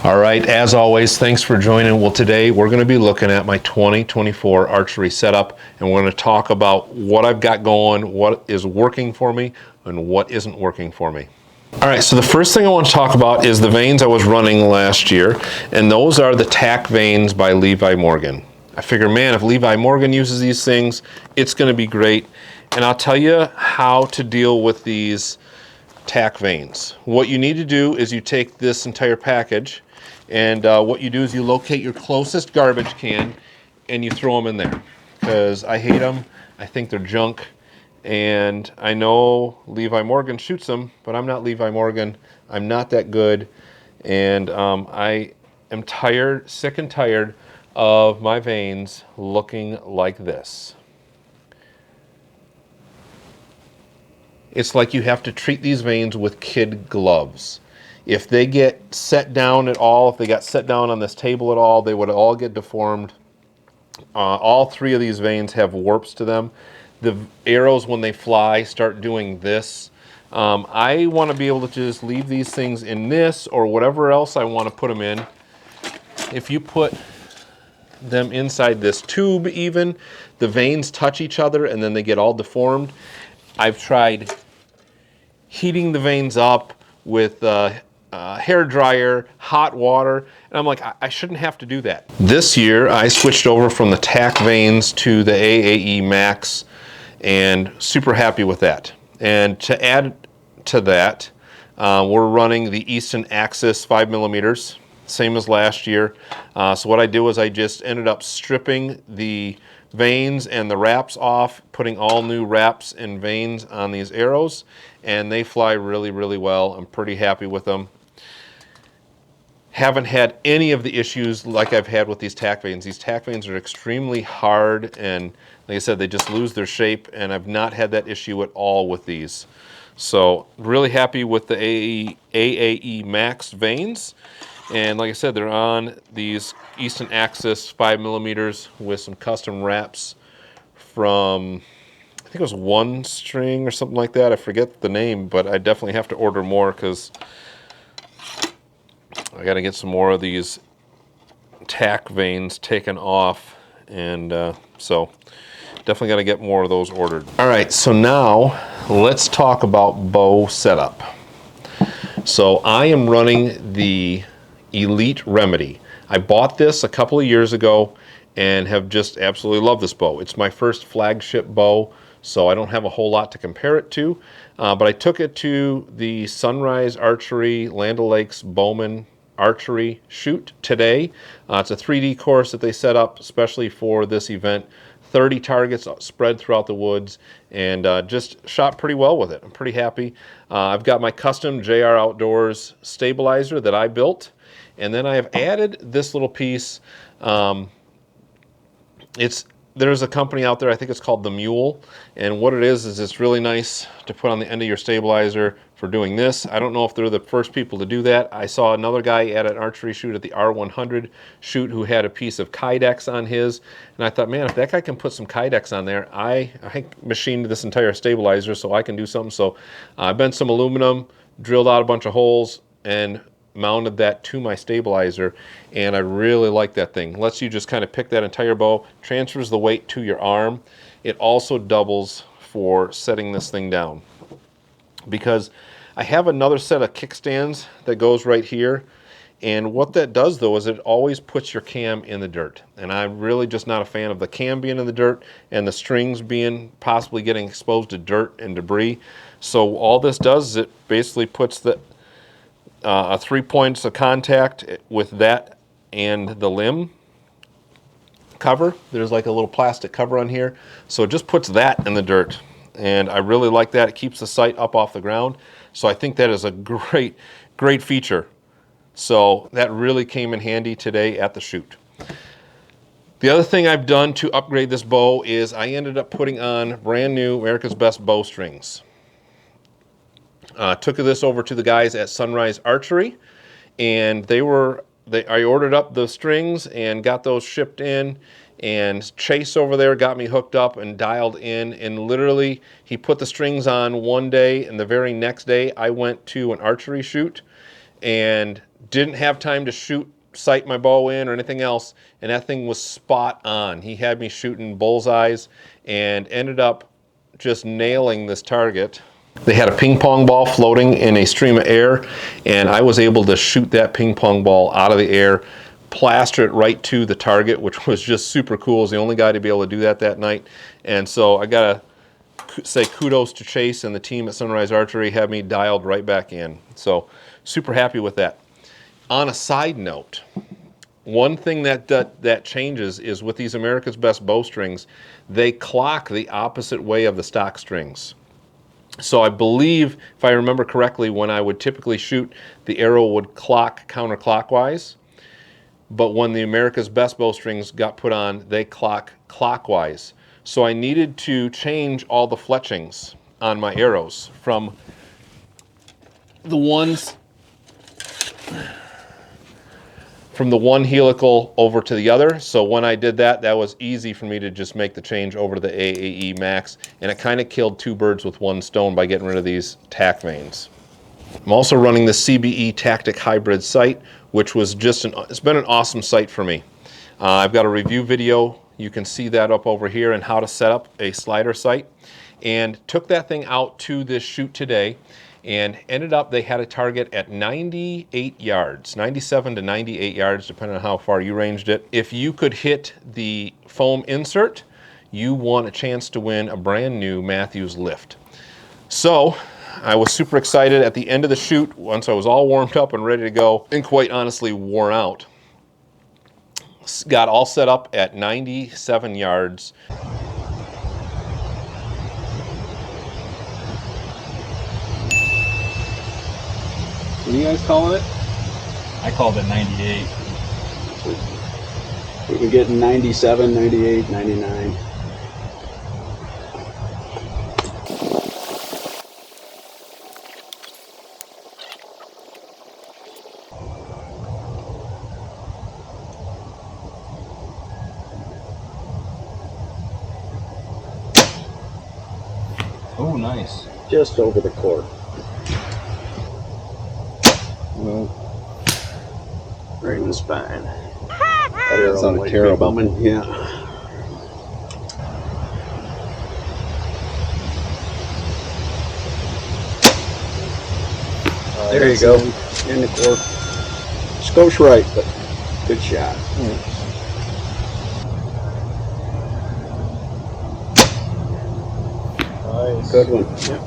All right, as always, thanks for joining. Well, today we're going to be looking at my 2024 archery setup, and we're going to talk about what I've got going, what is working for me, and what isn't working for me. All right, so the first thing I want to talk about is the vanes I was running last year, and those are the tack vanes by Levi Morgan. I figure, man, if Levi Morgan uses these things, it's going to be great. And I'll tell you how to deal with these tack vanes. What you need to do is you take this entire package, and what you do is you locate your closest garbage can and you throw them in there, because I hate them. I think they're junk, and I know Levi Morgan shoots them, but I'm not Levi Morgan. I'm not that good, and I am sick and tired of my vanes looking like this. It's like you have to treat these vanes with kid gloves. If they get set down at all, if they got set down on this table at all, they would all get deformed. All three of these vanes have warps to them. The arrows, when they fly, start doing this. I want to be able to just leave these things in this or whatever else I want to put them in. If you put them inside this tube even, the vanes touch each other and then they get all deformed. I've tried heating the vanes up with hair dryer, hot water, and I'm like, I shouldn't have to do that. This year, I switched over from the tack vanes to the AAE Max, and super happy with that. And to add to that, we're running the Easton Axis 5mm, same as last year. So what I did was I just ended up stripping the vanes and the wraps off, putting all new wraps and vanes on these arrows, and they fly really, really well. I'm pretty happy with them. Haven't had any of the issues like I've had with these tack vanes. These tack vanes are extremely hard, and like I said, they just lose their shape, and I've not had that issue at all with these. So really happy with the AAE Max vanes. And like I said, they're on these Easton Axis 5mm with some custom wraps from, I think it was One String or something like that. I forget the name, but I definitely have to order more because I got to get some more of these tack vanes taken off. And so definitely got to get more of those ordered. All right, so now let's talk about bow setup. So I am running the Elite Remedy. I bought this a couple of years ago and have just absolutely loved this bow. It's my first flagship bow, so I don't have a whole lot to compare it to, but I took it to the Sunrise Archery Land O'Lakes Bowman Archery shoot today. It's a 3D course that they set up especially for this event. 30 targets spread throughout the woods, and just shot pretty well with it. I'm pretty happy. I've got my custom JR Outdoors stabilizer that I built, and then I have added this little piece. There's a company out there, I think it's called The Mule, and what it is it's really nice to put on the end of your stabilizer for doing this. I don't know if they're the first people to do that. I saw another guy at an archery shoot at the R100 shoot who had a piece of Kydex on his, and I thought, man, if that guy can put some Kydex on there, I machined this entire stabilizer so I can do something. So I bent some aluminum, drilled out a bunch of holes, and mounted that to my stabilizer, and I really like that thing. Lets you just kind of pick that entire bow, transfers the weight to your arm. It also doubles for setting this thing down, because I have another set of kickstands that goes right here, and what that does though is it always puts your cam in the dirt, and I'm really just not a fan of the cam being in the dirt and the strings being possibly getting exposed to dirt and debris. So all this does is it basically puts the 3 points of contact with that and the limb cover. There's like a little plastic cover on here, so it just puts that in the dirt, and I really like that. It keeps the sight up off the ground, so I think that is a great feature. So that really came in handy today at the shoot. The other thing I've done to upgrade this bow is I ended up putting on brand new America's Best bowstrings. Took this over to the guys at Sunrise Archery, and I ordered up the strings and got those shipped in, and Chase over there got me hooked up and dialed in, and literally he put the strings on one day, and the very next day I went to an archery shoot, and Didn't have time to sight my bow in or anything else, and that thing was spot on. He had me shooting bullseyes and ended up just nailing this target. They had a ping pong ball floating in a stream of air, and I was able to shoot that ping pong ball out of the air, plaster it right to the target, which was just super cool. I was the only guy to be able to do that night. And so I gotta say kudos to Chase and the team at Sunrise Archery, had me dialed right back in. So super happy with that. On a side note, one thing that changes is with these America's Best bowstrings, they clock the opposite way of the stock strings. So I believe, if I remember correctly, when I would typically shoot, the arrow would clock counterclockwise. But when the America's Best bowstrings got put on, they clock clockwise. So I needed to change all the fletchings on my arrows from the ones from the one helical over to the other. So when I did that, that was easy for me to just make the change over to the AAE Max, and it kind of killed two birds with one stone by getting rid of these tack vanes. I'm also running the CBE Tactic Hybrid sight, which was just it's been an awesome sight for me. I've got a review video, you can see that up over here, and how to set up a slider sight. And took that thing out to this shoot today, and ended up, they had a target at 98 yards, 97 to 98 yards, depending on how far you ranged it. If you could hit the foam insert, you won a chance to win a brand new Matthews lift. So I was super excited at the end of the shoot, once I was all warmed up and ready to go, and quite honestly worn out. Got all set up at 97 yards. What are you guys calling it? I called it 98. We've been getting 97, 98, 99. Oh, nice. Just over the court. Well, right in the spine. That sounded terrible. Yeah. There you go. In the court. Skosh right, but good shot. Nice. Good one. Yep.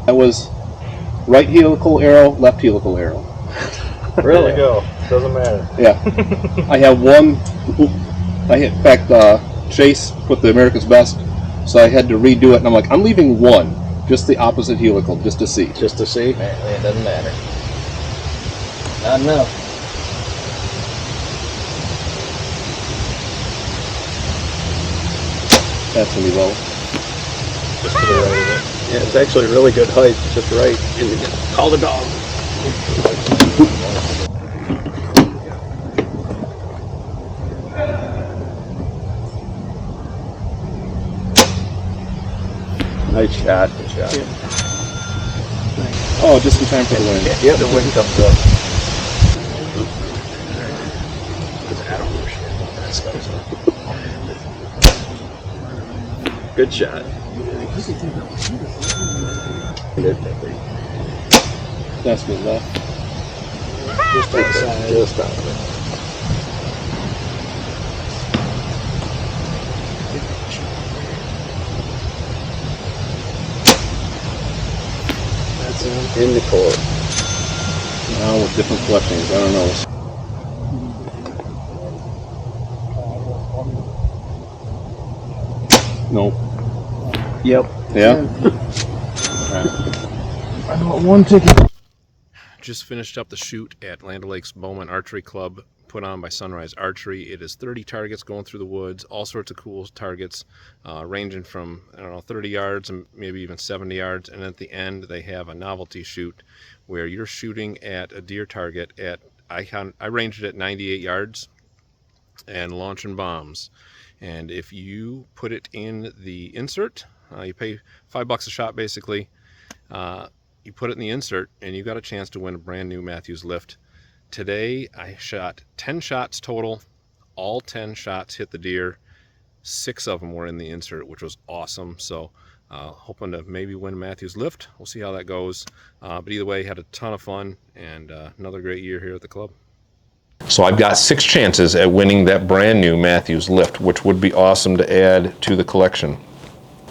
That was right helical arrow, left helical arrow. Really? There you go. Doesn't matter. Yeah. I have one. In fact, Chase put the America's Best, so I had to redo it, and I'm like, I'm leaving one, just the opposite helical, just to see. Just to see? It doesn't matter. Not enough. That's gonna be low. Just to the right of it. Yeah, it's actually a really good height, just right. Call the dog. Nice shot. Good shot. Yeah. Oh, just in time for the wind. Yeah, the wind comes up. Good shot. That's good left. Just outside. Just out of it. That's in the court. Now with different fletchings, I don't know. Nope. Yep. Yeah. I want one ticket. Just finished up the shoot at Land O'Lakes Bowman Archery Club, put on by Sunrise Archery. It is 30 targets going through the woods, all sorts of cool targets, ranging from, I don't know, 30 yards and maybe even 70 yards. And at the end, they have a novelty shoot where you're shooting at a deer target at, I ranged it at 98 yards and launching bombs. And if you put it in the insert, you pay $5 a shot basically. you put it in the insert, and you got a chance to win a brand new Matthews lift. Today, I shot 10 shots total. All 10 shots hit the deer. 6 of them were in the insert, which was awesome. So hoping to maybe win a Matthews lift. We'll see how that goes. But either way, had a ton of fun, and another great year here at the club. So I've got 6 chances at winning that brand new Matthews lift, which would be awesome to add to the collection.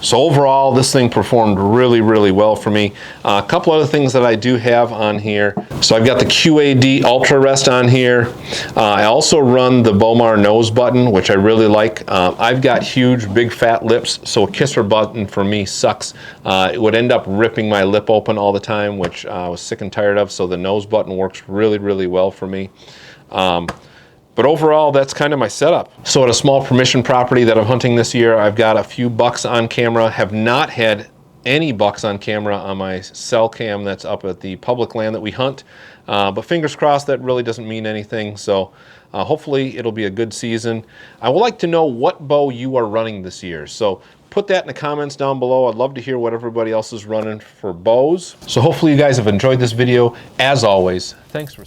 So overall, this thing performed really, really well for me. A couple other things that I do have on here. So I've got the QAD Ultra Rest on here. I also run the Bomar nose button, which I really like. I've got huge, big, fat lips, so a kisser button for me sucks. It would end up ripping my lip open all the time, which I was sick and tired of, so the nose button works really, really well for me. But overall, that's kind of my setup. So at a small permission property that I'm hunting this year, I've got a few bucks on camera. Have not had any bucks on camera on my cell cam that's up at the public land that we hunt. But fingers crossed, that really doesn't mean anything. So hopefully it'll be a good season. I would like to know what bow you are running this year. So put that in the comments down below. I'd love to hear what everybody else is running for bows. So hopefully you guys have enjoyed this video. As always, thanks for